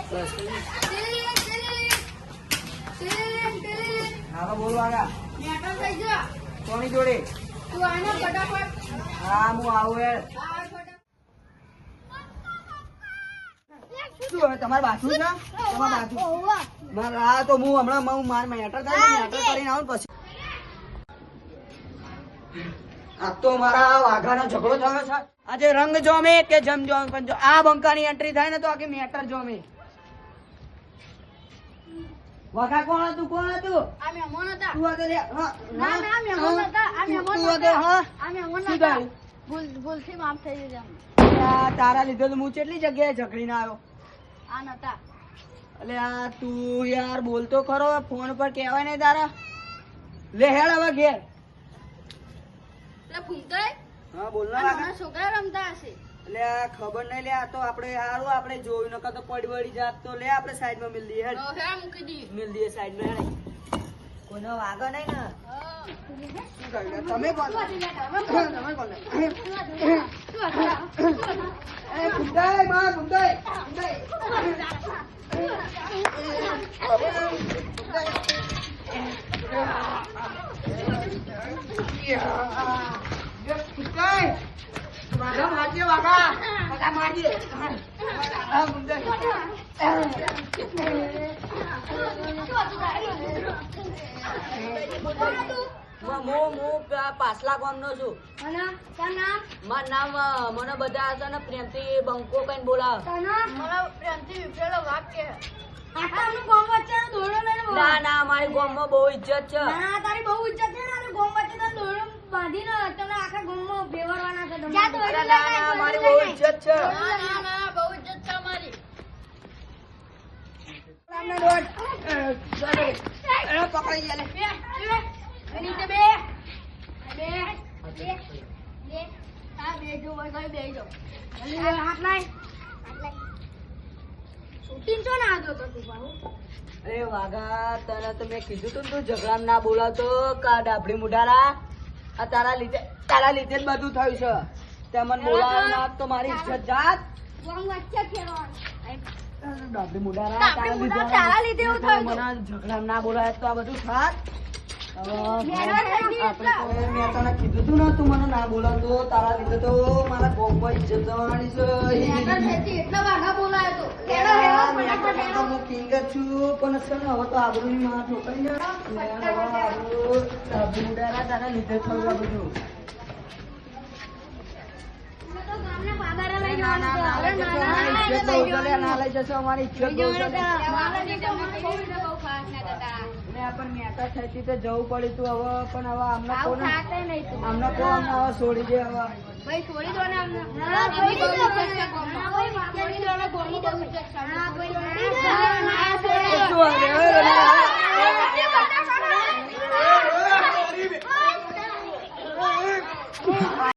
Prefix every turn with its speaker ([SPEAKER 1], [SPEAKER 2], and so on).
[SPEAKER 1] બસ હા બોલ વાગા કોની જોડે હા હું આવું યાર શું હવે તમારે બાથરૂમ છે તમારે બાથરૂમ હા તો હું હમણાં માર મેટર થાય મેટર કરીને આવું પછી આ તો મારા વાઘાનો ઝઘડો થયો છે આજે રંગ જોમે કે જમ જોમે પણ જો આ બંકાની એન્ટ્રી થાય ને તો આખી મેટર જોમે વાઘા કોણ હતું તું હતો લે હા
[SPEAKER 2] ભૂલથી માફ થઈ જશે
[SPEAKER 1] તારા લીધે તો હું કેટલી જગ્યાએ ઝઘડીને આવ્યો અલે આ તું યાર બોલતો ખરો ફોન પર કહેવાય નહીં તારા લે હેડ હવે ઘેર હા બોલ ના
[SPEAKER 2] છોકરા રમતા હશે
[SPEAKER 1] એટલે આ ખબર નહીં લે આ તો આપણે હારું આપણે જોયું નકર તો પડી વળી જાત તો લે આપણે સાઈડ માં મિલ દઈએ હેડ
[SPEAKER 2] મૂકી દી
[SPEAKER 1] મિલ દઈએ સાઈડ માં હેડ કોઈનો વાગો નહીં ને શું કહ્યું તમે કોણ તમે કોણ એ ગુંડાઈ માં ગુંડાઈ વાઘા મારજે વાઘા વાઘા મારજે હા ગુંડાઈ પાછલા ગામ નો છું મારું નામ મને બધા છે ને પ્રેમથી બંકો કઈ બોલાવે ના ના મારી ગામ માં બહુ ઇજ્જત છે
[SPEAKER 2] તારી બહુ ઇજ્જત છે ને ગોમ વચ્ચે તને દોરડું બાંધીને તને આખા ગામમાં બેવરવાના છે
[SPEAKER 1] ના મારી બહુ ઇજ્જત છે
[SPEAKER 2] બહુ ઇજ્જત છે મારી
[SPEAKER 1] પકડી ગયા
[SPEAKER 2] નીચે બે હા બેજો વગર બેજો હાથ લાય શૂટિંગ છો ના આજો તો તું બાબુ
[SPEAKER 1] અરે વાઘા તને તો મેં કીધું તું તું ઝઘડા ના બોલાવતો કા ડાબડી મુઢારા આ તારા લીધે જ બધું થયું છે તે મને બોલાવ ના તો મારી ઇજ્જત જાત
[SPEAKER 2] ગોમ વચ્ચે ખેલવાનું
[SPEAKER 1] ડાબડી મુઢારા
[SPEAKER 2] તારા લીધે એવું થયું
[SPEAKER 1] મને ઝઘડા ના બોલાય તો આ બધું થાત મેં તને કીધું તું ને તું મને ના બોલાવતો તારા લીધે તો મારા ગામમાં ઇજ્જત જવાની છે
[SPEAKER 2] એટલા વાઘા બોલાયો તો
[SPEAKER 1] હું કિંગ જ છું પણ છે ને હવે તો આબરૂની માં ઠોકાઈ જાય તારા લીધે થયું આ બધું ના લઈ જશો અમારી ઇજ્જત બહુ છે પણ મેટા થઈ તો જવું પડ્યું તું હવે પણ હવે આમને કોણ હવે છોડી દે હવે
[SPEAKER 2] ભાઈ છોડી દો ને અમને
[SPEAKER 1] છોડી દો